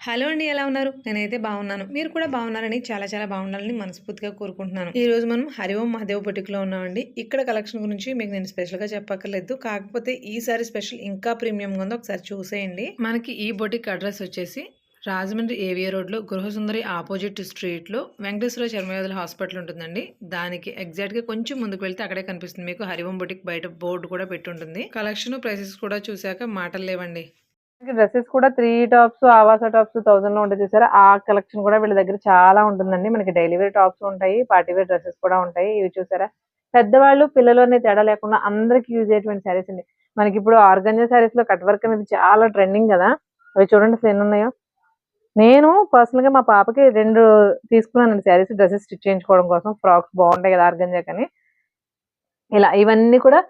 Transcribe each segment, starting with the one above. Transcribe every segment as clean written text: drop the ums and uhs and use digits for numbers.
Hello అండి. ఎలా ఉన్నారు? నేనైతే బాగున్నాను. మీరు కూడా బాగున్నారని చాలా చాలా బాగుండాలని మనస్ఫూర్తిగా కోరుకుంటున్నాను. ఈ రోజు మనం హరి ఓం మహాదేవ్ బొటిక్‌లో ఉన్నామండి. ఇక్కడ కలెక్షన్ గురించి మీకు నేను స్పెషల్‌గా చెప్పక్కర్లేదు. కాకపోతే ఈసారి స్పెషల్ ఇంకా ప్రీమియంగా ఉంది. ఒకసారి చూసేయండి. మనకి ఈ బొటిక్ అడ్రస్ వచ్చేసి రాజమండ్రి ఏవియా రోడ్‌లో గృహసుందరి ఆపోజిట్ స్ట్రీట్‌లో వెంకటేశ్వర చర్మవ్యాధుల హాస్పిటల్ ఉంటుందండి. దానికి ఎగ్జాక్ట్‌గా కొంచెం ముందుకు వెళ్తే అక్కడే కనిపిస్తుంది మీకు హరి ఓం బొటిక్ బయట బోర్డు కూడా పెట్టుంటుంది. కలెక్షన్, ప్రైసెస్ కూడా చూసాక మాటలు లేవండి. డ్రెస్సెస్ కూడా 3 టాప్స్, ఆవాస టాప్స్ 1000లో ఉంటాయి చూసారా? ఆ కలెక్షన్ కూడా వీళ్ళ దగ్గర చాలా ఉంటుందండి. మనకి డైలీ వేర్ టాప్స్ ఉంటాయి. పార్టీ వేర్ డ్రెసెస్ కూడా ఉంటాయి. ఇవి చూసారా? పెద్దవాళ్ళు, పిల్లలు అనే తేడా లేకుండా అందరికి యూజ్ అయ్యేటువంటి శారీస్ అండి. మనకిప్పుడు ఆర్గంజా శారీస్‌లో కట్ వర్క్ అనేది చాలా ట్రెండింగ్ కదా! అవి చూడండి అసలు ఎన్నున్నాయో. నేను పర్సనల్‌గా మా పాపకి 2 తీసుకున్నానండి శారీస్, డ్రెసెస్ స్టిచ్ చేయించుకోవడం కోసం. ఫ్రాక్స్ బాగుంటాయి కదా ఆర్గంజాకని. ఇలా ఇవన్నీ కూడా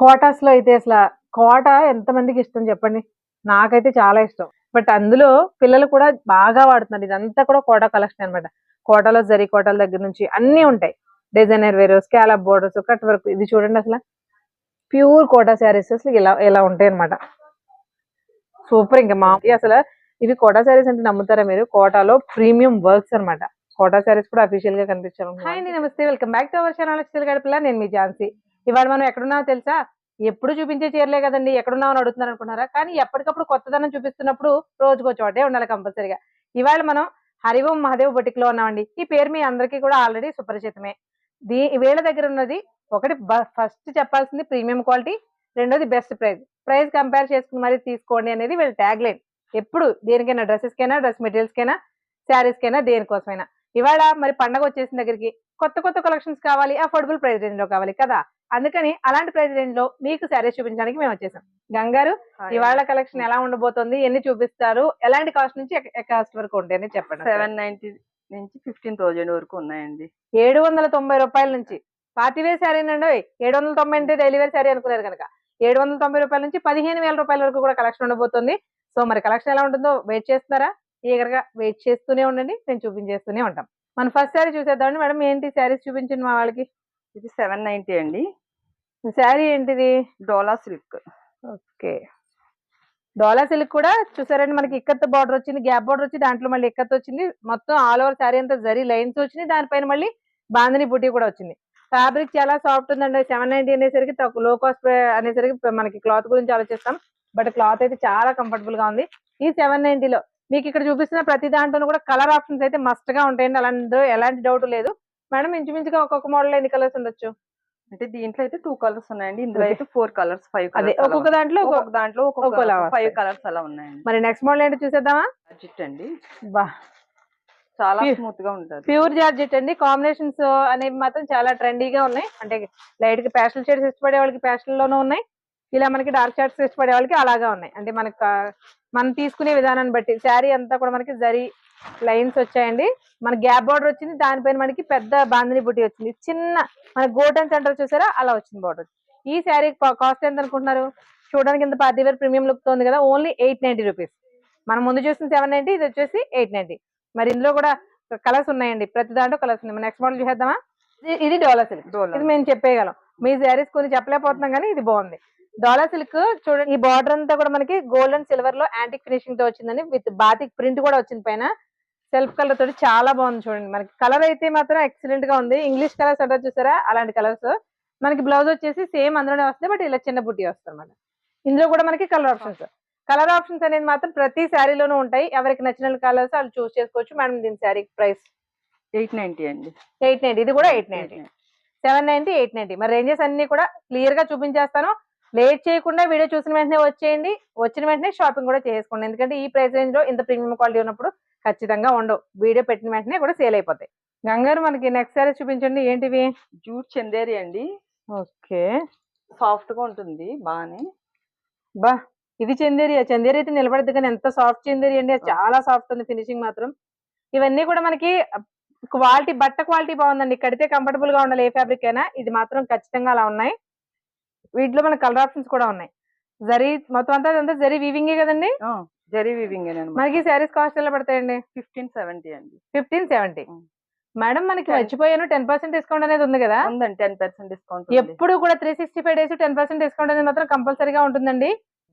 కోటాస్‌లో అయితే అసల కోట ఎంతమందికి ఇష్టం చెప్పండి? నాకైతే చాలా ఇష్టం. బట్ అందులో పిల్లలు కూడా బాగా వాడుతున్నారు. ఇదంతా కూడా కోటా కలెక్షన్ అన్నమాట. కోటాలో జరీ కోటాల దగ్గర నుంచి అన్నీ ఉంటాయి. Designer wear, scallop borders, cut work ఇది చూడండి అసల. ప్యూర్ కోటా శారీస్ అసలు ఇలా ఇలా ఉంటాయన్నమాట. సూపర్ ఇంకా అసల ఇవి కోటా శారీస్ అంటే నమ్ముతారా మీరు? కోటాలో ప్రీమియం వర్క్స్ అన్నమాట. కోటా శారీస్ కూడా అఫీషియల్ గా కనిపించాలి. హాయ్ అండి, నమస్తే, welcome back to our channel చిల్ గడపల. నేను మీ ఝాన్సీ. ఇవాళ మనం ఎక్కడున్నామో తెలుసా? ఎప్పుడు చూపించే చీరలే కదండి, ఎక్కడున్నామని అడుగుతున్నారు అనుకుంటున్నారా? కానీ ఎప్పటికప్పుడు కొత్తదనం చూపిస్తున్నప్పుడు రోజుకో చోటే ఉండాలి కంపల్సరీగా. ఇవాళ మనం హరి ఓం మహాదేవ్ బొటిక్ లో ఉన్నామండి. ఈ పేరు మీ అందరికీ కూడా ఆల్రెడీ సుపరిచితమే. వీళ్ళ దగ్గర ఉన్నది ఒకటి, ఫస్ట్ చెప్పాల్సింది ప్రీమియం క్వాలిటీ, రెండోది బెస్ట్ ప్రైస్. ప్రైస్ కంపేర్ చేసుకుని మరీ తీసుకోండి అనేది వీళ్ళ ట్యాగ్ లైన్. ఎప్పుడు దేనికైనా, డ్రెస్సెస్కైనా, డ్రెస్ మెటీరియల్స్కైనా, శారీస్కైనా, దేనికోసమైనా. ఇవాళ మరి పండగ వచ్చేసిన దగ్గరికి కొత్త కొత్త కలెక్షన్స్ కావాలి, అఫోర్డబుల్ ప్రైస్ రేంజ్ లో కావాలి కదా. అందుకని అలాంటి ప్రైస్ రేంజ్ లో మీకు శారీస్ చూపించడానికి మేము వచ్చేసాం. గంగారు, ఇవాళ కలెక్షన్ ఎలా ఉండబోతుంది, ఎన్ని చూపిస్తారు, ఎలాంటి కాస్ట్ నుంచి కాస్ట్ వరకు ఉంటాయని చెప్పండి. 790 నుంచి 15,000 వరకు ఉన్నాయండి. 790 రూపాయల నుంచి పార్టీ వేర్ శారీ అండి. 790 అంటే డైలీ వేర్ శారీ అనుకున్నారు కనుక 790 రూపాయల నుంచి 15,000 రూపాయల వరకు కూడా కలెక్షన్ ఉండబోతుంది. సో మరి కలెక్షన్ ఎలా ఉంటుందో వెయిట్ చేస్తున్నారా? ఈగర్గా వెయిట్ చేస్తూనే ఉండండి, నేను చూపించేస్తూనే ఉంటాం. మన ఫస్ట్ శారీ చూసేద్దామండి. మేడం ఏంటి శారీస్ చూపించండి మా వాళ్ళకి. ఇది 790 అండి. శారీ ఏంటిది? డోలా సిల్క్. ఓకే, డోలా సిల్క్ కూడా చూసారండి. మనకి ఇక్కత్ బార్డర్ వచ్చింది, గ్యాప్ బార్డర్ వచ్చి దాంట్లో మళ్ళీ ఇక్కత్ వచ్చింది. మొత్తం ఆల్ ఓవర్ శారీ అంతా జరీ లైన్స్ వచ్చినాయి. దానిపైన మళ్ళీ బాందిని బుటీ కూడా వచ్చింది. ఫ్యాబ్రిక్ చాలా సాఫ్ట్ ఉందండి. 790 అనేసరికి తక్కువ, లో కాస్ట్ అనేసరికి మనకి క్లాత్ గురించి ఆలోచిస్తాం. బట్ క్లాత్ అయితే చాలా కంఫర్టబుల్ గా ఉంది. ఈ 790లో మీకు ఇక్కడ చూపిస్తున్న ప్రతి దాంట్లో కూడా కలర్ ఆప్షన్స్ అయితే మస్ట్ గా ఉంటాయండి. అలాంటి ఎలాంటి డౌట్ లేదు. మేడం ఇంచుమించుగా ఒక్కొక్క మోడల్ ఎన్ని కలర్స్ ఉండొచ్చు? అంటే దీంట్లో అయితే 2 కలర్స్ ఉన్నాయండి. ఇందులో అయితే 4 కలర్స్, 5 కలర్స్. ఒక్కొక్క దాంట్లో ఒక్కొక్క 5 కలర్స్ అలా ఉన్నాయండి. మరి నెక్స్ట్ మోడల్ ఏంటి చూసేద్దామా? జార్జెట్ అండి. బా, చాలా స్మూత్ గా ఉంటుంది. ప్యూర్ జార్జెట్ అండి. కాంబినేషన్స్ అనేవి మాత్రం చాలా ట్రెండీగా ఉన్నాయి. అంటే లైట్ గా ప్యాస్టల్ షేడ్స్ ఇష్టపడే వాళ్ళకి ప్యాస్టల్ లోనూ ఉన్నాయి. ఇలా మనకి డార్క్ షేడ్స్ ఇష్టపడే వాళ్ళకి అలాగా ఉన్నాయి. అంటే మనకు మనం తీసుకునే విధానాన్ని బట్టి శారీ అంతా కూడా మనకి జరీ లైన్స్ వచ్చాయండి. మన గ్యాప్ బార్డర్ వచ్చింది, దానిపైన మనకి పెద్ద బాందిని బుట్టి వచ్చింది. చిన్న మన గోల్డెన్ సెంటర్ చూసారా, అలా వచ్చింది బార్డర్. ఈ శారీ కాస్ట్ ఎంత అనుకుంటున్నారు? చూడడానికి ఇంత పార్టీ వేర్ ప్రీమియం లుక్ తో ఉంది కదా, ఓన్లీ 890 రూపీస్. మనం ముందు చూసిన 790, ఇది వచ్చేసి 890. మరి ఇందులో కూడా కలర్స్ ఉన్నాయండి, ప్రతి దాంట్లో కలర్స్ ఉన్నాయి. నెక్స్ట్ మోడల్ చూసేద్దామా? ఇది డోలా సిల్క్. ఇది మేము చెప్పేయగలం. మీ శారీస్ కొన్ని చెప్పలేకపోతున్నాం కానీ ఇది బాగుంది. డోలా సిల్క్ చూడండి. ఈ బార్డర్ అంతా కూడా మనకి గోల్డ్ అండ్ సిల్వర్ లో యాంటిక్ ఫినిషింగ్ తో వచ్చిందండి. విత్ బాతిక్ ప్రింట్ కూడా వచ్చింది పైన. సెల్ఫ్ కలర్ తోటి చాలా బాగుంది చూడండి. మనకి కలర్ అయితే మాత్రం ఎక్సలెంట్ గా ఉంది. ఇంగ్లీష్ కలర్స్ అంటారు చూసారా, అలాంటి కలర్స్. మనకి బ్లౌజ్ వచ్చేసి సేమ్ అందులోనే వస్తాయి, బట్ ఇలా చిన్న బుట్టి వస్తుంది అన్నమాట. ఇందులో కూడా మనకి కలర్ ఆప్షన్స్ అనేది మాత్రం ప్రతి శారీలోనూ ఉంటాయి. ఎవరికి నచ్చిన కలర్స్ వాళ్ళు చూస్ చేసుకోవచ్చు. మేడం దీని శారీ ప్రైస్ 890 అండి. 890. ఇది కూడా 890. 790, 890. మరి రేంజెస్ అన్ని కూడా క్లియర్ గా చూపించేస్తాను. లేట్ చేయకుండా వీడియో చూసిన వెంటనే వచ్చేయండి. వచ్చిన వెంటనే షాపింగ్ కూడా చేసుకోండి. ఎందుకంటే ఈ ప్రైస్ రేంజ్ లో ఇంత ప్రీమియం క్వాలిటీ ఉన్నప్పుడు ఖచ్చితంగా ఉండవు. వీడియో పెట్టిన వెంటనే కూడా సేల్ అయిపోతాయి. గంగారు మనకి నెక్స్ట్ శారీ చూపించండి. ఏంటివి? జూట్ చందేరి అండి. ఓకే, సాఫ్ట్ గా ఉంటుంది బాగానే. బా, ఇది చందేరి. చందేరి అయితే నిలబడద్దు కానీ ఎంత సాఫ్ట్ చందేరి అండి, చాలా సాఫ్ట్ ఉంది ఫినిషింగ్ మాత్రం. ఇవన్నీ కూడా మనకి క్వాలిటీ, బట్ట క్వాలిటీ బాగుందండి. కడితే కంఫర్టబుల్ గా ఉండాలి ఏ ఫ్యాబ్రిక్ అయినా. ఇది మాత్రం ఖచ్చితంగా అలా ఉన్నాయి. వీటిలో మన కలర్ ఆప్షన్స్ కూడా ఉన్నాయి. జరీ మొత్తం అంతా జరీ వీవింగే కదండి. జరీ వీవింగ్ మనకి శారీస్ కాస్ట్ ఎలా పడతాయండి? 1570 అండి. 1570. మేడం మనకి మర్చిపోయాను, 10% డిస్కౌంట్ అనేది ఉంది కదా. ఉందండి, 10% డిస్కౌంట్. ఎప్పుడు కూడా 365 days 10% డిస్కౌంట్ అనేది మాత్రం కంపల్సరీగా ఉంటుందండి.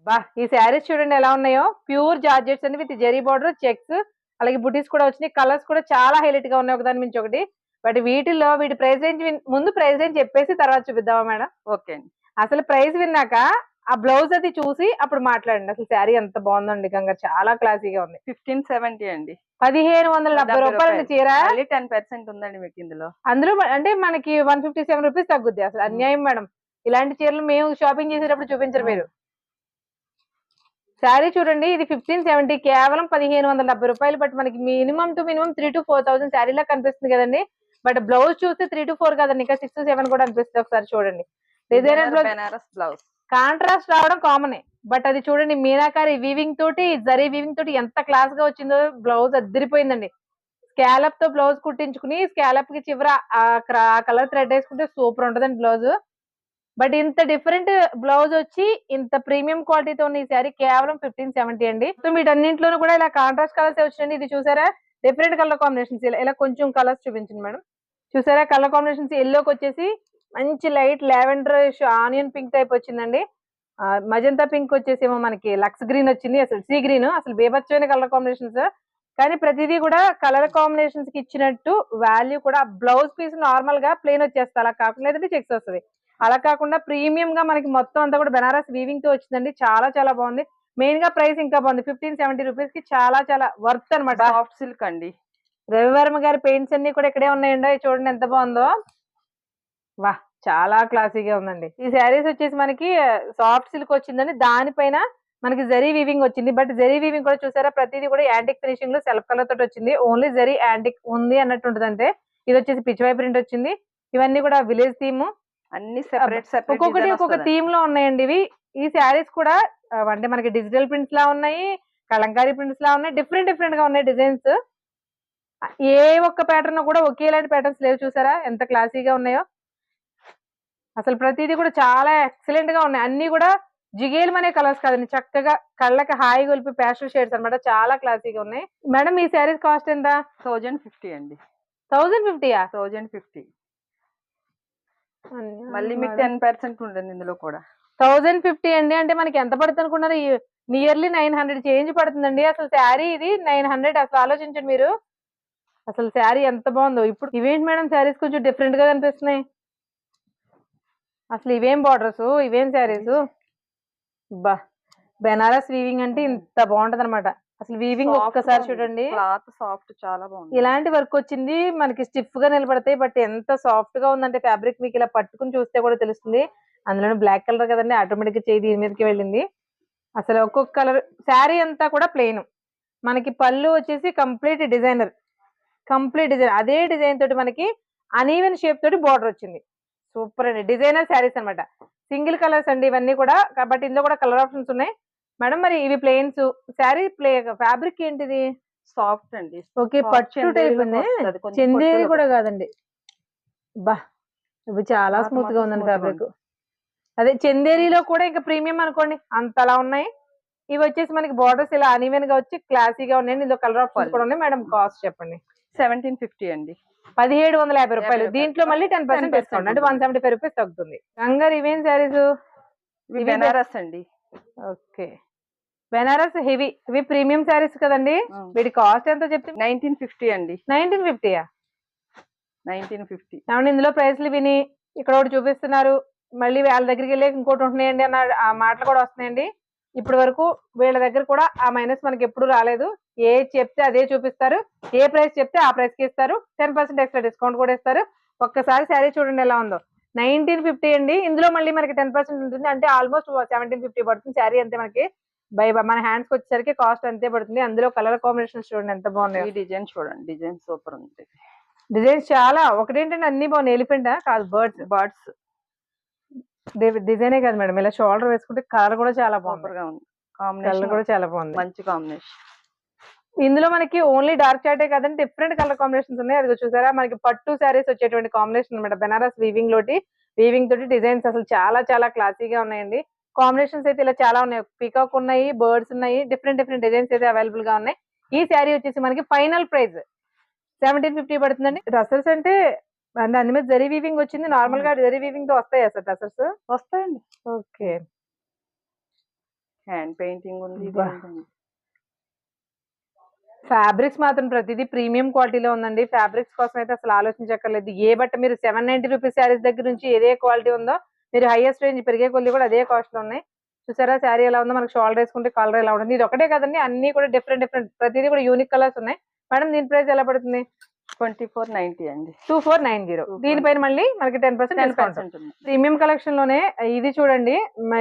బా ఈ శారీస్ చూడండి ఎలా ఉన్నాయో, ప్యూర్ జార్జెట్స్ అండి విత్ జెరీ బార్డర్, చెక్స్, అలాగే బుటీస్ కూడా వచ్చినాయి. కలర్స్ కూడా చాలా హైలైట్ గా ఉన్నాయి ఒకదాని మించి ఒకటి. బట్ వీటిల్లో వీటి ప్రైస్ రేంజ్ ముందు ప్రైస్ రేంజ్ చెప్పేసి తర్వాత చూపిద్దామా మేడం? ఓకే అండి. అసలు ప్రైస్ విన్నాక ఆ బ్లౌజ్ అది చూసి అప్పుడు మాట్లాడండి. అసలు శారీ ఎంత బాగుందండి గంగా, చాలా క్లాసీగా ఉంది. 1570 అండి. 1570 రూపాయలు చీర. 10% ఉందండి మీకు ఇందులో. అందులో అంటే మనకి 157 రూపీస్ తగ్గుద్ది. అసలు అన్యాయం మేడం. ఇలాంటి చీరలు మేము షాపింగ్ చేసేటప్పుడు చూపించరు మీరు. శారీ చూడండి, ఇది 1570, కేవలం 1570 రూపాయలు. బట్ మనకి మినిమం టు మినిమం 3,000 to 4,000 శారీలా కనిపిస్తుంది కదండి. బట్ బ్లౌజ్ చూస్తే 3 to 4 కదండి, ఇంకా 6 to 7 కూడా అనిపిస్తుంది. ఒకసారి చూడండి. డిజైనర్ బెనారస్ బ్లౌజ్ కాంట్రాస్ట్ రావడం కామనే, బట్ అది చూడండి మీనాకారి వీవింగ్ తోటి, జరీ వీవింగ్ తోటి ఎంత క్లాస్ గా వచ్చిందో. బ్లౌజ్ అద్దరిపోయిందండి. స్కాలప్ తో బ్లౌజ్ కుట్టించుకుని స్కాలప్ కి చివర ఆ కలర్ థ్రెడ్ వేసుకుంటే సూపర్ ఉంటదండి బ్లౌజ్. బట్ ఇంత డిఫరెంట్ బ్లౌజ్ వచ్చి ఇంత ప్రీమియం క్వాలిటీతో ఉన్న ఈ శారీ కేవలం 1570 అండి. సో వీటన్నింటిలోనూ కూడా ఇలా కాంట్రాస్ట్ కలర్స్ వచ్చిందండి. ఇది చూసారా, డిఫరెంట్ కలర్ కాంబినేషన్స్. ఇలా కొంచెం కలర్స్ చూపించండి మేడం. చూసారా, కలర్ కాంబినేషన్స్ ఎల్లోకి వచ్చేసి మంచి light lavender onion pink type వచ్చిందండి. మజంతా పింక్ వచ్చేసేమో మనకి లక్స్ గ్రీన్ వచ్చింది. అసలు సీ గ్రీన్, అసలు బేబచ్చమైన కలర్ కాంబినేషన్స్. కానీ ప్రతిదీ కూడా కలర్ కాంబినేషన్స్ కి ఇచ్చినట్టు వాల్యూ కూడా. బ్లౌజ్ పీస్ నార్మల్ గా ప్లెయిన్ వచ్చేస్తా, అలా కాకుండా ఏదంటే చెక్స్ వస్తుంది. అలా కాకుండా ప్రీమియం గా మనకి మొత్తం అంతా కూడా బెనారస్ వీవింగ్ తో వచ్చిందండి. చాలా చాలా బాగుంది. మెయిన్ గా ప్రైస్ ఇంకా బాగుంది. 1570 రూపీస్ కి చాలా చాలా వర్త్ అనమాట. సాఫ్ట్ సిల్క్ అండి. రవివర్మ గారి పెయింట్స్ అన్ని కూడా ఇక్కడే ఉన్నాయండి. చూడండి ఎంత బాగుందో. వా, చాలా క్లాసీగా ఉందండి. ఈ శారీస్ వచ్చేసి మనకి సాఫ్ట్ సిల్క్ వచ్చిందండి. దానిపైన మనకి జరీ వీవింగ్ వచ్చింది. బట్ జరీ వీవింగ్ కూడా చూసారా, ప్రతిదీ కూడా యాంటిక్ ఫినిషింగ్ లో సెల్ఫ్ కలర్ తోటి వచ్చింది. ఓన్లీ జరీ యాంటిక్ ఉంది అన్నట్టు ఉంటుంది అంతే. ఇది వచ్చేసి పిచ్వై ప్రింట్ వచ్చింది. ఇవన్నీ కూడా విలేజ్ థీమ్, అన్ని సెపరేట్ సెపరేట్ ఒక్కొక్కటి ఒక్కొక్క థీమ్ లో ఉన్నాయండి ఇవి. ఈ శారీస్ కూడా అంటే మనకి డిజిటల్ ప్రింట్స్ లా ఉన్నాయి, కలంకారీ ప్రింట్స్ లా ఉన్నాయి, డిఫరెంట్ డిఫరెంట్ గా ఉన్నాయి డిజైన్స్. ఏ ఒక్క ప్యాటర్న్ కూడా ఒకేలాంటి ప్యాటర్న్స్ లేవు. చూసారా ఎంత క్లాసీగా ఉన్నాయో. అసలు ప్రతిదీ కూడా చాలా ఎక్సలెంట్ గా ఉన్నాయి. అన్ని కూడా జిగేల్ అనే కలర్స్ కాదండి, చక్కగా కళ్ళకి హాయి గొలిపి ప్యాస్టల్ షేడ్స్ అన్నమాట. చాలా క్లాసీగా ఉన్నాయి. మేడం ఈ శారీస్ కాస్ట్ ఎంత? 1050 అండి. 1050యా? 1050. మళ్ళీ మీకు 10% ఉంటుంది ఇందులో కూడా. 1050 అండి. అంటే మనకి ఎంత పడుతుంది అనుకున్నారు? నియర్లీ 900 చేంజ్ పడుతుందండి. అసలు శారీ ఇది 900. అసలు ఆలోచించండి మీరు. అసలు శారీ ఎంత బాగుందో. ఇప్పుడు ఇవేంటి మేడం శారీస్ కొంచెం డిఫరెంట్ గా కనిపిస్తున్నాయి. అసలు ఇవేం బార్డర్స్, ఇవేం శారీస్. బా, బెనారస్ వీవింగ్ అంటే ఇంత బాగుంటది అనమాట. అసలు వీవింగ్ ఒక్కసారి చూడండి, క్లాత్ సాఫ్ట్ చాలా బాగుంది. ఇలాంటి వర్క్ వచ్చింది మనకి స్టిఫ్ గా నిలబడతాయి. బట్ ఎంత సాఫ్ట్ గా ఉందంటే ఫ్యాబ్రిక్, మీకు ఇలా పట్టుకుని చూస్తే కూడా తెలుస్తుంది. అందులో బ్లాక్ కలర్ కదండి, ఆటోమేటిక్ గా చేయి దీని మీదకి వెళ్ళింది. అసలు ఒక్కొక్క కలర్. శారీ అంతా కూడా ప్లెయిన్. మనకి పళ్ళు వచ్చేసి కంప్లీట్ డిజైనర్, కంప్లీట్ డిజైన్. అదే డిజైన్ తోటి మనకి అనీవెన్ షేప్ తోటి బార్డర్ వచ్చింది. సూపర్ అండి. డిజైనర్ శారీస్ అనమాట. సింగిల్ కలర్స్ అండి ఇవన్నీ కూడా. కాబట్టి ఇందులో కూడా కలర్ ఆప్షన్స్ ఉన్నాయి మేడం. మరి ఇవి ప్లెయిన్స్. శారీ ఫ్యాబ్రిక్ ఏంటిది? సాఫ్ట్ అండి. ఓకే, పట్టు టైప్ ఉంది. చందేరి కూడా కాదండి. బా, ఇవి చాలా స్మూత్ గా ఉందండి ఫ్యాబ్రిక్. అదే చందేరిలో కూడా ఇంకా ప్రీమియం అనుకోండి, అంతలా ఉన్నాయి. ఇవి వచ్చేసి మనకి బార్డర్స్ ఇలా అనీవెన్ గా వచ్చి క్లాసీగా ఉన్నాయండి. ఇందులో కలర్ ఆప్షన్స్ కూడా ఉన్నాయి. మేడం కాస్ట్ చెప్పండి. 1750 అండి. 1750 రూపాయలు. దీంట్లో మళ్ళీ 10% డిస్కౌంట్ అంటే 175 రూపీస్ తగ్గుతుంది. గంగారు ఇవేం శారీస్? బెనారస్ అండి. Okay, Banaras heavy. ఇవి ప్రీమియం శారీస్ కదండి. వీటి కాస్ట్ ఎంత చెప్తే? 1950 అండి. 1950యా? 1950. ఏమండి ఇందులో ప్రైస్లు విని ఇక్కడ ఒకటి చూపిస్తున్నారు, మళ్ళీ వాళ్ళ దగ్గరికి వెళ్ళి ఇంకోటి ఉంటున్నాయండి అన్న ఆ మాటలు కూడా వస్తున్నాయండి. ఇప్పటి వరకు వీళ్ళ దగ్గర కూడా ఆ మైనస్ మనకి ఎప్పుడు రాలేదు. ఏ చెప్తే అదే చూపిస్తారు, ఏ ప్రైస్ చెప్తే ఆ ప్రైస్ కి ఇస్తారు. 10% ఎక్స్ట్రా డిస్కౌంట్ కూడా ఇస్తారు. ఒక్కసారి శారీ చూడండి ఎలా ఉందో. 1950 అండి. ఇందులో మళ్ళీ మనకి 10% ఉంటుంది. అంటే ఆల్మోస్ట్ 1750 పడుతుంది శారీ అంతే. మనకి మన హ్యాండ్స్ కి వచ్చేసరికి కాస్ట్ అంతే పడుతుంది. అందులో కలర్ కాంబినేషన్స్ చూడండి ఎంత బాగున్నాయి. ఈ డిజైన్ చూడండి, డిజైన్ సూపర్ ఉంది. డిజైన్స్ చాలా, ఒకటేంటంటే అన్ని బాగున్నాయి. ఎలిఫెంటా కాదు, బర్డ్స్ డిజైనే కాదు మేడం, ఇలా షోల్డర్ వేసుకుంటే కలర్ కూడా చాలా బాగుంది. కలర్ కూడా చాలా బాగుంది, మంచి కాంబినేషన్. ఇందులో మనకి ఓన్లీ డార్క్ చార్టే కాదండి, డిఫరెంట్ కలర్ కాంబినేషన్స్ ఉన్నాయి. అది చూసారా, మనకి పట్టు శారీస్ వచ్చేటువంటి కాంబినేషన్ అనమాట. బెనారస్ వీవింగ్ తోటి డిజైన్స్ అసలు చాలా చాలా క్లాసీగా ఉన్నాయండి. కాంబినేషన్స్ అయితే ఇలా చాలా ఉన్నాయి. పీకాక్ ఉన్నాయి, బర్డ్స్ ఉన్నాయి, డిఫరెంట్ డిజైన్స్ అయితే అవైలబుల్ గా ఉన్నాయి. ఈ శారీ వచ్చేసి మనకి ఫైనల్ ప్రైస్ 1750 పడుతుందండి. డ్రెస్సెస్ అంటే దాని మీద జరీ వీవింగ్ వచ్చింది. నార్మల్ గా జరీ వీవింగ్ తో వస్తాయి సార్ డ్రెస్సెస్? వస్తాయండి. ఓకే, హ్యాండ్ పెయింటింగ్ ఉంది, ఇది అబ్బా. ఉందండి. ఫ్యాబ్రిక్స్ మాత్రం ప్రతిదీ ప్రీమియం క్వాలిటీలో ఉందండి. ఫ్యాబ్రిక్స్ కోసం అయితే అసలు ఆలోచించక్కర్లేదు. ఏ బట్ట మీరు 790 రూపీస్ శారీస్ దగ్గర నుంచి ఏదే క్వాలిటీ ఉందో, మీరు హైయెస్ట్ రేంజ్ పెరిగే కొద్ది కూడా అదే కాస్ట్ లో ఉన్నాయి. చూసారా శారీ ఎలా ఉందో, మనకి షాల్డర్ వేసుకుంటే కలర్ ఎలా ఉంటుంది. ఇది ఒకటే కదండి, అన్ని కూడా డిఫరెంట్ డిఫరెంట్, ప్రతిదీ కూడా యూనిక్ కలర్స్ ఉన్నాయి. మేడం దీని ప్రైస్ ఎలా పడుతుంది? 2490 అండి. 2490. దీనిపైన మళ్ళీ మనకి 10% డిస్కౌంట్. 10% ఉంది. ప్రీమియం కలెక్షన్ లోనే ఇది చూడండి,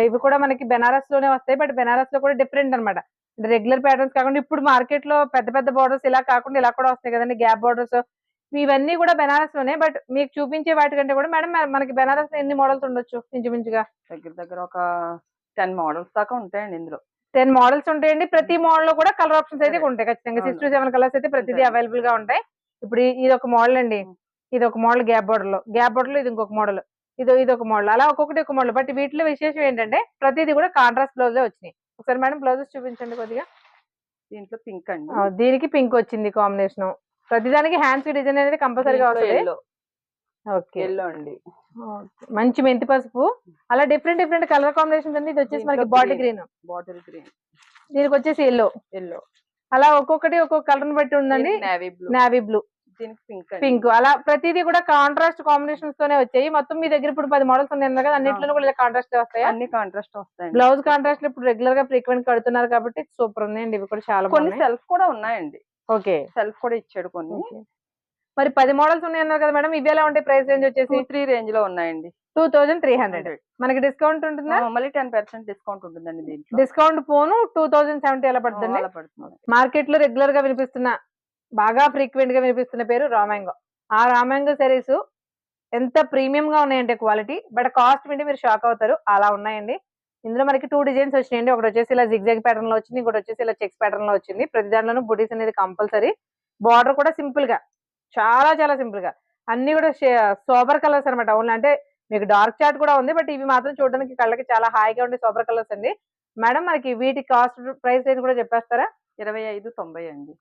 ఇవి కూడా మనకి బెనారస్ లోనే వస్తాయి. బట్ బెనారస్ లో కూడా డిఫరెంట్ అన్నమాట. రెగ్యులర్ ప్యాటర్న్స్ కాకుండా ఇప్పుడు మార్కెట్ లో పెద్ద పెద్ద బార్డర్స్ ఇలా కాకుండా ఇలా కూడా వస్తాయి కదండి, గ్యాప్ బార్డర్స్. ఇవన్నీ కూడా బెనారస్ లోనే. బట్ మీకు చూపించే వాటికంటే కూడా మేడం మనకి బెనారస్ లో ఎన్ని మోడల్స్ ఉండొచ్చు ఇంచుమించుగా? దగ్గర దగ్గర ఒక 10 మోడల్స్ దాకా ఉంటాయండి ఇందులో. 10 మోడల్స్ ఉంటాయండి. ప్రతి మోడల్ లో కూడా కలర్ ఆప్షన్స్ అయితే ఉంటాయి ఖచ్చితంగా. 6 to 7 కలర్స్ అయితే ప్రతిదీ ఉంటాయి. అవైలబుల్ గా ఉంటాయి. ఇప్పుడు ఇది ఒక మోడల్ అండి, ఇది ఒక మోడల్ గ్యాప్ బార్డర్ లో, గ్యాప్ బార్డర్ లో ఇది ఇంకొక మోడల్, ఇది ఒక మోడల్, అలా ఒక్కొక్కటి ఒక మోడల్. బట్ వీటిలో విశేషం ఏంటంటే ప్రతిదీ కూడా కాంట్రాస్ట్ బ్లౌజే వచ్చినాయి. ఒకసారి మేడం బ్లౌజెస్ చూపించండి కొద్దిగా. దీంట్లో పింక్ అండి, దీనికి పింక్ వచ్చింది కాంబినేషన్. ప్రతిదానికి హ్యాండ్స్ డిజైన్ అనేది కంపల్సరీగా వస్తుంది. ఓకే, ఎల్లో అండి, మంచి మెంతి పసుపు, అలా డిఫరెంట్ డిఫరెంట్ కలర్ కాంబినేషన్స్ అండి. ఇది వచ్చేసి మనకి బాటిల్ గ్రీన్, బాటిల్ గ్రీన్, దీనికి వచ్చేసి ఎల్లో, అలా ఒక్కొక్కటి ఒక్కొక్క కలర్ బట్టి ఉందండి. నావీ బ్లూ, దీనికి పింక్ పింక్, అలా ప్రతిదీ కూడా కాంట్రాస్ట్ కాంబినేషన్స్ తోనే వచ్చాయి. మొత్తం మీ దగ్గర ఇప్పుడు 10 మోడల్స్ ఉన్నాయి కదా, అన్నింటిలో కూడా కాంట్రాస్ట్ వస్తాయి. అన్ని కాంట్రాస్ట్ వస్తాయి. బ్లౌజ్ కాంట్రాస్ట్ ఇప్పుడు రెగ్యులర్ గా ఫ్రీక్వెంట్ కడుతున్నారు కాబట్టి సూపర్ ఉన్నాయండి. ఇవి కూడా చాలా కొన్ని సెల్ఫ్ కూడా ఉన్నాయండి. ఓకే, సెల్ఫ్ కూడా ఇచ్చాడు కొన్ని. మరి 10 మోడల్స్ ఉన్నాయి అన్నారు కదా మేడం, ఇవి ఎలా ఉంటాయి? ప్రైస్ రేంజ్ వచ్చేసి 2-3 రేంజ్ లో ఉన్నాయండి. 2300. మనకి డిస్కౌంట్ ఉంటుందా? మళ్ళీ 10% డిస్కౌంట్ ఉంటుందండి దీంట్లో. డిస్కౌంట్ పోను 2070 ఎలా పడుతుంది? మార్కెట్ లో రెగ్యులర్ గా వినిపిస్తున్న, బాగా ఫ్రీక్వెంట్ గా వినిపిస్తున్న పేరు రామాంగో. ఆ రామాంగో సారీస్ ఎంత ప్రీమియం గా ఉన్నాయంటే క్వాలిటీ, బట్ కాస్ట్ వింటే మీరు షాక్ అవుతారు, అలా ఉన్నాయండి. ఇందులో మనకి 2 డిజైన్స్ వచ్చినాయండి. ఒకటి వచ్చేసి ఇలా జిగ్జాగ్ ప్యాటర్న్ లో వచ్చింది, ఇంకోటి వచ్చేసి ఇలా చెక్స్ ప్యాటర్న్ లో వచ్చింది. ప్రతి దాంట్లోనూ బుటీస్ అనేది కంపల్సరీ. బార్డర్ కూడా సింపుల్ గా, చాలా చాలా సింపుల్ గా, అన్ని కూడా సోబర్ కలర్స్ అనమాట. ఓన్లీ అంటే మీకు డార్క్ చార్ట్ కూడా ఉంది, బట్ ఇవి మాత్రం చూడడానికి కళ్ళకి చాలా హాయిగా ఉండే సోబర్ కలర్స్ అండి. మేడం మనకి వీటి కాస్ట్ ప్రైస్ రేంజ్ కూడా చెప్పేస్తారా? 2590 అండి.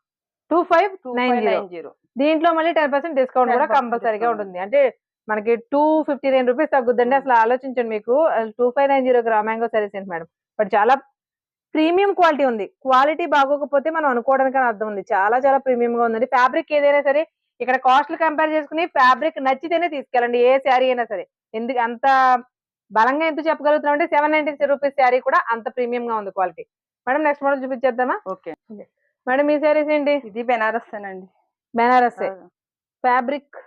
2590. దీంట్లో మళ్ళీ 10% డిస్కౌంట్ కూడా కంపల్సరీగా ఉంటుంది. అంటే మనకి 259 రూపీస్ తగ్గుద్దండి. అసలు ఆలోచించండి, మీకు 2590 రామాంగో సారీస్ ఏంటి మేడం. బట్ చాలా ప్రీమియం క్వాలిటీ ఉంది. క్వాలిటీ బాగోకపోతే మనం అనుకోవడానికి అర్థం ఉంది. చాలా చాలా ప్రీమియం గా ఉందండి. ఫ్యాబ్రిక్ ఏదైనా సరే ఇక్కడ కాస్ట్లు కంపేర్ చేసుకుని ఫ్యాబ్రిక్ నచ్చితేనే తీసుకెళ్ళండి, ఏ శారీ అయినా సరే. ఎందుకు అంత బలంగా ఎంత చెప్పగలుగుతున్నాం అంటే 790 రూపీస్ శారీ కూడా అంత ప్రీమియం గా ఉంది క్వాలిటీ. మేడం నెక్స్ట్ మోడల్ చూపించేద్దామా? ఓకే మేడం ఈ శారీస్ ఏంటి? ఇది బెనారస్ అండి. బెనారస్ ఫ్యాబ్రిక్.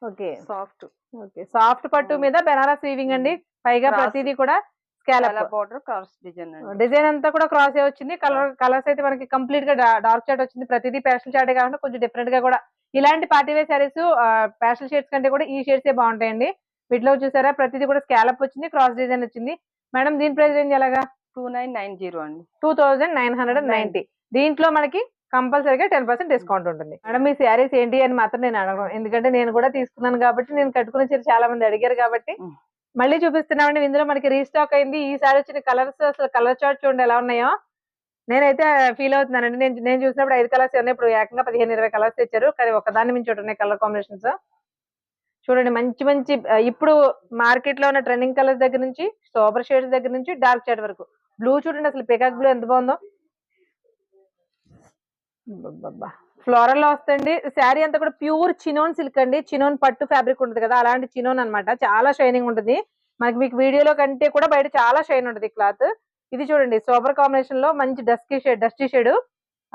ఓకే, సాఫ్ట్ పట్టు మీద బెనారస్ వీవింగ్ అండి. పైగా ప్రతిదీ కూడా scallop border cross design. Design అంతా కూడా క్రాస్ వచ్చింది. కలర్స్ అయితే మనకి కంప్లీట్ గా డార్క్ చాట్ వచ్చింది. ప్రతిదీ పేస్టల్ చాటే కాకుండా కొంచెం డిఫరెంట్ గా కూడా, ఇలాంటి party wear saris pastel shades కంటే కూడా ఈ షేడ్స్ బాగుంటాయండి. వీటిలో చూసారా ప్రతిదీ కూడా స్కాలప్ వచ్చింది, క్రాస్ డిజైన్ వచ్చింది. మేడం దీని ప్రైస్ రేంజ్ ఎలాగా? 2990 అండి. 2990. దీంట్లో మనకి కంపల్సరీగా 10% డిస్కౌంట్ ఉంటుంది. మేడం ఈ శారీస్ ఏంటి అని మాత్రం నేను అడగను, ఎందుకంటే నేను కూడా తీసుకున్నాను కాబట్టి, నేను కట్టుకునే చీర చాలా మంది అడిగారు కాబట్టి మళ్ళీ చూపిస్తున్నామండి. ఇందులో మనకి రీస్టాక్ అయింది. ఈసారి వచ్చిన కలర్స్ అసలు కలర్ చార్ట్ చూడండి ఎలా ఉన్నాయో. నేనైతే ఫీల్ అవుతున్నానండి. నేను చూసినప్పుడు 5 కలర్స్ ఉన్నాయి, ఇప్పుడు ఏకంగా 15-20 కలర్స్ తెచ్చారు. కానీ ఒకదాని మించి ఒకటి ఉన్నాయి కలర్ కాంబినేషన్స్. చూడండి మంచి మంచి ఇప్పుడు మార్కెట్ లో ఉన్న ట్రెండింగ్ కలర్స్ దగ్గర నుంచి సోబర్ షేడ్స్ దగ్గర నుంచి డార్క్ షేడ్ వరకు. బ్లూ చూడండి అసలు పికాక్ బ్లూ ఎంత బాగుందో. ఫ్లోరల్ లో వస్తుంది. శారీ అంతా కూడా ప్యూర్ చినోన్ సిల్క్ అండి. చినోన్ పట్టు ఫ్యాబ్రిక్ ఉంటుంది కదా, అలాంటి చినోన్ అన్నమాట. చాలా షైనింగ్ ఉంటుంది. మీకు వీడియోలో కంటే కూడా బయట చాలా షైన్ ఉంటుంది క్లాత్. ఇది చూడండి సోబర్ కాంబినేషన్ లో మంచి డస్టీ షేడ్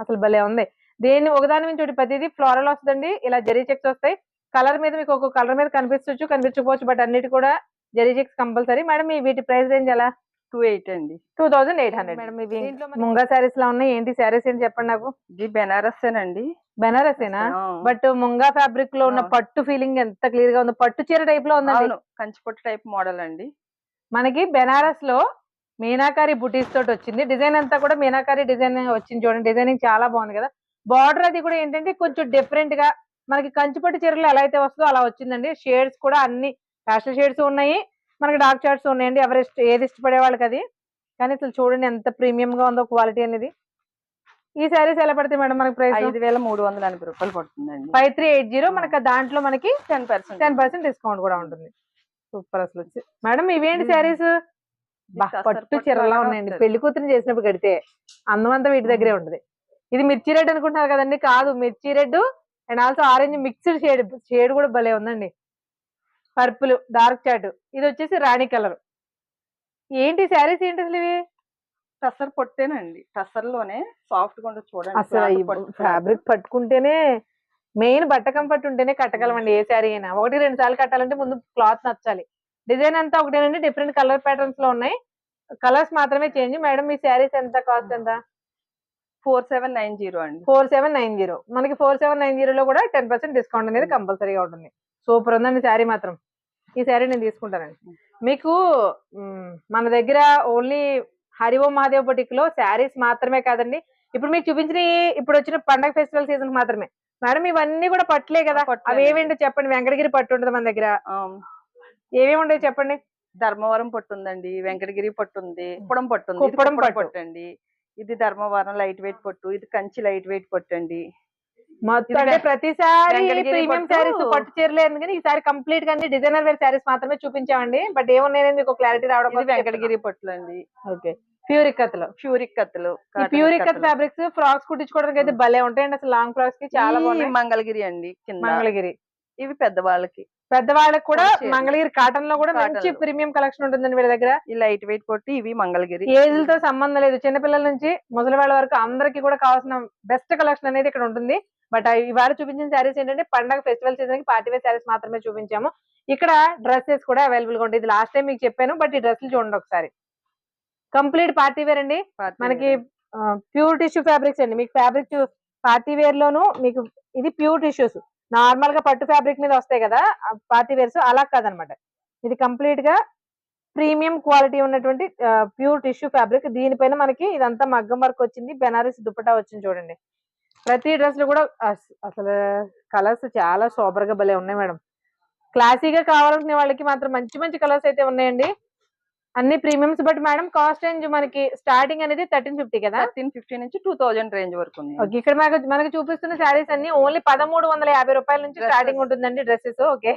అసలు భలే ఉంది. దేన్ని ఒకదాని నుంచి ఒకటి ప్రతిదీ ఫ్లోరల్ వస్తుందండి. ఇలా జరీ చెక్స్ వస్తాయి. కలర్ మీద మీకు ఒక్కొక్క కలర్ మీద కనిపించకపోవచ్చు, బట్ అన్నిటి కూడా జరీ చెక్స్ కంపల్సరీ. మేడం వీటి ప్రైస్ రేంజ్ ఎలా? 28 అండి. 2800. మేడం ఇవి ముంగా శారీస్ లో ఉన్నాయి. ఏంటి శారీస్ ఏంటి చెప్పండి నాకు? ఇది బెనారసేనండి. బెనారసేనా? బట్ ముంగా ఫ్యాబ్రిక్ లో ఉన్న పట్టు ఫీలింగ్ ఎంత క్లియర్ గా ఉందో. పట్టు చీర టైప్ లో ఉందండి. కంచిపట్టు టైప్ మోడల్ అండి. మనకి బెనారస్ లో మీనాకారి బుటీస్ తోటి వచ్చింది. డిజైన్ అంతా కూడా మీనాకారి డిజైన్ వచ్చింది. చూడండి డిజైనింగ్ చాలా బాగుంది కదా. బార్డర్ అది కూడా ఏంటంటే కొంచెం డిఫరెంట్ గా మనకి కంచిపట్టు చీరలు ఎలా అయితే వస్తుందో అలా వచ్చిందండి. షేడ్స్ కూడా అన్ని ప్యాస్టల్ షేడ్స్ ఉన్నాయి, మనకి డార్క్ షేడ్స్ ఉన్నాయండి. ఏది ఇష్టపడే వాళ్ళకి అది. కానీ అసలు చూడండి ఎంత ప్రీమియం గా ఉందో క్వాలిటీ అనేది. ఈ శారీస్ ఎలా పడతాయి మేడం మనకి ప్రైస్? 5380 రూపాయలు పడుతుందండి. 5380. మనకి దాంట్లో మనకి 10% డిస్కౌంట్ కూడా ఉంటుంది. సూపర్ అసలు వచ్చి. మేడం ఇవేంటి శారీస్? బా, టసర్ పట్టు పట్టు చీరలా లాగానే ఉన్నాయండి. వస్తది. పెళ్లి కూతురు చేసినప్పుడు కడితే అందం అంతా వీటి దగ్గరే ఉంటది. ఇది మిర్చి రెడ్ అనుకుంటున్నారు కదండి, కాదు, మిర్చి red and also orange mixed shade. Shade కూడా భలే ఉందండి. పర్పుల్ డార్క్ చాట్. ఇది వచ్చేసి రాణి కలర్. ఏంటి శారీస్ ఏంటి అసలు ఇవి? టసర్ పొట్టేనండి. టసర్ లోనే సాఫ్ట్ గా ఉంటుంది చూడండి. అసలు cloth ఈ పట్టు cloth. ఫ్యాబ్రిక్ పట్టుకుంటేనే, మెయిన్ బట్ట కంఫర్ట్ ఉంటేనే కట్టగలమండి ఏ శారీ అయినా. 1-2 సార్లు కట్టాలంటే ముందు క్లాత్ నచ్చాలి. డిజైన్ అంతా ఒకటేనండి, డిఫరెంట్ కలర్ ప్యాటర్న్స్ లో ఉన్నాయి. కలర్స్ మాత్రమే చేంజ్. మేడం మీ శారీస్ ఎంత, కాస్ట్ ఎంత? 4790 అండి. 4790. మనకి 4790 లో కూడా 10% డిస్కౌంట్ అనేది కంపల్సరీగా ఉంటుంది. సూపర్ ఉందండి శారీ మాత్రం. ఈ శారీ నేను తీసుకుంటానండి. మీకు మన దగ్గర ఓన్లీ హరి ఓం మహాదేవ్ బొటిక్ లో శారీస్ మాత్రమే కాదండి, ఇప్పుడు మీకు చూపించిన ఇప్పుడు వచ్చిన పండగ ఫెస్టివల్ సీజన్ మాత్రమే. మేడం ఇవన్నీ కూడా పట్టులే కదా, పట్టులే అవి ఏవేంటో చెప్పండి. వెంకటగిరి పట్టు ఉంటుంది మన దగ్గర, ఏమేమి ఉంటాయి చెప్పండి. ధర్మవరం పట్టు ఉందండి, వెంకటగిరి పట్టు ఉంది, కుప్పడం పట్టు ఉంది. ఇది కుప్పడం కుప్పడం పట్టు. పట్టు అండి. ఇది ధర్మవరం లైట్ వెయిట్ పట్టు, ఇది కంచి లైట్ వెయిట్ పట్టు అండి. మొత్తం ఇది అంటే ప్రతిసారి వెంకటగిరి ప్రీమియం పట్టు. శారీస్ పట్టు చీరలే ఎందుకని ఈసారి కంప్లీట్ గా అన్ని డిజైనర్ వేర్ శారీస్ మాత్రమే చూపించామండి. బట్ ఏమున్నాయని మీకు క్లారిటీ రావడం ఇది కోసం వెంకటగిరి పట్టులు అండి. ఓకే. ప్యూర్ ఇక్కత్లో, ప్యూర్ ఇక్కత్తులు, ఈ ప్యూర్ ఇక్కత్ ఫ్యాబ్రిక్స్ ఫ్రాక్స్ కుట్టించుకోవడానికి అయితే భలే ఉంటాయండి. అసలు లాంగ్ ఫ్రాక్స్ కి చాలా బాగున్నాయి. మంగళగిరి అండి కింద. మంగళగిరి ఇవి పెద్దవాళ్ళకి. పెద్దవాళ్ళకి కూడా మంచి చీరలు. మంగళగిరి కాటన్ లో కూడా మంచి కాటన్లు. ప్రీమియం కలెక్షన్ ఉంటుందండి వీళ్ళ దగ్గర. ఈ లైట్ వెయిట్ పట్టు, ఇవి మంగళగిరి. ఏజ్ తో సంబంధం లేదు, చిన్నపిల్లల నుంచి ముసలి వాళ్ళ వరకు అందరికి కూడా కావాల్సిన బెస్ట్ కలెక్షన్ అనేది ఇక్కడ ఉంటుంది. బట్ ఇవాళ చూపించిన శారీస్ ఏంటంటే పండగ ఫెస్టివల్ సీజన్ కి పార్టీ వేర్ శారీస్ మాత్రమే చూపించాము. ఇక్కడ డ్రెస్సెస్ కూడా అవైలబుల్ గా ఉంటాయి. ఇది లాస్ట్ టైం మీకు చెప్పాను, బట్ ఈ డ్రెస్సులు చూడండి ఒకసారి. కంప్లీట్ పార్టీ వేర్ అండి. మనకి ప్యూర్ టిష్యూ ఫ్యాబ్రిక్స్ అండి. మీకు ఫ్యాబ్రిక్ పార్టీ వేర్ లోను మీకు ఇది ప్యూర్ టిష్యూస్. నార్మల్ గా పట్టు ఫ్యాబ్రిక్ మీద వస్తాయి కదా పార్టీ వేర్స్, అలా కాదనమాట. ఇది కంప్లీట్ గా ప్రీమియం క్వాలిటీ ఉన్నటువంటి ప్యూర్ టిష్యూ ఫ్యాబ్రిక్. దీనిపైన మనకి ఇదంతా మగ్గం వర్క్ వచ్చింది, బెనారస్ దుపట్టా వచ్చింది చూడండి. ప్రతి డ్రెస్ లో కూడా అసలు కలర్స్ చాలా సూపర్ గా భలే ఉన్నాయి మేడం. క్లాసీగా కావాలనుకునే వాళ్ళకి మాత్రం మంచి మంచి కలర్స్ అయితే ఉన్నాయండి. అన్ని premiums. But madam cost range మనకి స్టార్టింగ్ అనేది 1350 కదా. 1350 నుంచి 2000 రేంజ్ వరకు ఉంది. ఓకే. ఇక్కడ మనకి చూపిస్తున్న శారీస్ అన్ని ఓన్లీ 1350 రూపాయల నుంచి స్టార్టింగ్ ఉంటుందండి డ్రెస్సెస్. ఓకే.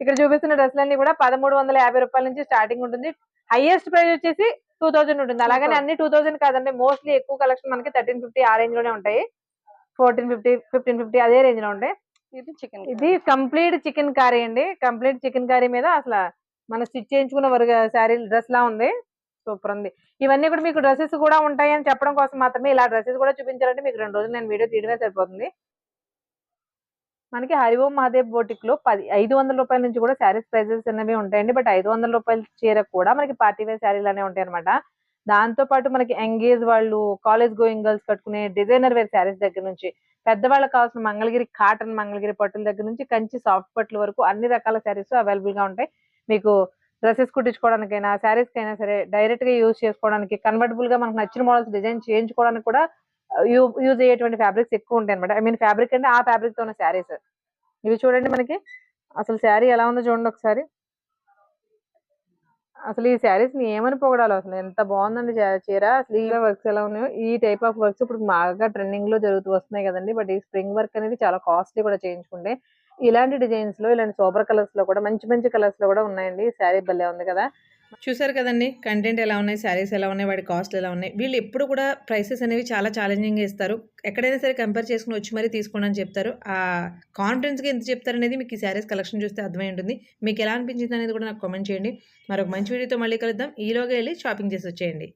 ఇక్కడ చూపిస్తున్న డ్రెస్సులన్నీ కూడా 1350 రూపాయల నుంచి స్టార్టింగ్ ఉంటుంది. హైయెస్ట్ ప్రైస్ వచ్చేసి 2000 ఉంటుంది. అలాగని అన్ని 2000 కాదండి, మోస్ట్లీ ఎక్కువ కలెక్షన్ మనకి 1350 ఆ రేంజ్ లోనే ఉంటాయి. 1450, 1550 అదే రేంజ్ లో ఉంటాయి. ఇది చికెన్. ఇది కంప్లీట్ చికెన్ కర్రీ అండి. కంప్లీట్ చికెన్ కర్రీ మీద అసలు మన స్టిచ్ చేయించుకున్న వర్క్ శారీ డ్రెస్ లా ఉంది. సూపర్ ఉంది. ఇవన్నీ కూడా మీకు డ్రెస్సెస్ కూడా ఉంటాయి అని చెప్పడం కోసం మాత్రమే ఇలా డ్రెస్సెస్ కూడా చూపించాలంటే మీకు 2 రోజులు నేను వీడియో తీయడమే సరిపోతుంది. మనకి హరి ఓం మహాదేవ్ బోటిక్ లో 500 రూపాయల నుంచి కూడా శారీస్ ప్రైజెస్ అనేవి ఉంటాయండి. బట్ 500 రూపాయల చీర కూడా మనకి పార్టీ వేర్ శారీలు అనేవి ఉంటాయి అనమాట. దాంతో పాటు మనకి ఎంగేజ్ వాళ్ళు, కాలేజ్ గోయింగ్ గర్ల్స్ కట్టుకునే డిజైనర్ వేర్ శారీస్ దగ్గర నుంచి పెద్దవాళ్ళకి కావాల్సిన మంగళగిరి కాటన్, మంగళగిరి పట్టుల దగ్గర నుంచి కంచి సాఫ్ట్ పట్టుల వరకు అన్ని రకాల శారీస్ అవైలబుల్ గా ఉంటాయి. మీకు డ్రెస్సెస్ కుట్టించుకోవడానికైనా శారీస్ కైనా సరే డైరెక్ట్ గా యూజ్ చేసుకోవడానికి, కన్వర్టబుల్ గా మనకు నచ్చిన మోడల్స్ డిజైన్ చేయించుకోవడానికి కూడా యూజ్ అయ్యేటువంటి ఫ్యాబ్రిక్స్ ఎక్కువ ఉంటాయి అనమాట. ఐ మీన్ ఫ్యాబ్రిక్ అంటే ఆ ఫ్యాబ్రిక్ తో ఉన్న శారీస్. ఇవి చూడండి మనకి అసలు శారీ ఎలా ఉందో చూడండి ఒకసారి. అసలు ఈ శారీస్ ని ఏమని పొగడాలో, అసలు ఎంత బాగుందండి చీర. అసలు ఈ వర్క్స్ ఎలా ఉన్నాయో, ఈ టైప్ ఆఫ్ వర్క్స్ ఇప్పుడు బాగా ట్రెండింగ్ లో జరుగుతూ వస్తున్నాయి కదండి. బట్ ఈ స్ప్రింగ్ వర్క్ అనేది చాలా కాస్ట్లీ కూడా చేయించుకుంటే. ఇలాంటి డిజైన్స్ లో, ఇలాంటి సూపర్ కలర్స్ లో కూడా మంచి మంచి కలర్స్ లో కూడా ఉన్నాయండి. శారీ భలే ఉంది కదా. చూసారు కదండి కంటెంట్ ఎలా ఉన్నాయి, శారీస్ ఎలా ఉన్నాయి, వాటి కాస్ట్ ఎలా ఉన్నాయి. వీళ్ళు ఎప్పుడు కూడా ప్రైసెస్ అనేవి చాలా ఛాలెంజింగ్గా ఇస్తారు. ఎక్కడైనా సరే కంపేర్ చేసుకుని వచ్చి మరీ తీసుకోండి అని చెప్తారు. ఆ కాన్ఫిడెన్స్గా ఎంత చెప్తారు అనేది మీకు ఈ శారీస్ కలెక్షన్ చూస్తే అర్థమై ఉంటుంది. మీకు ఎలా అనిపించింది అనేది కూడా నాకు కామెంట్ చేయండి. మరొక మంచి వీడియోతో మళ్ళీ కలుద్దాం. ఈలోగా వెళ్ళి షాపింగ్ చేసి వచ్చేయండి.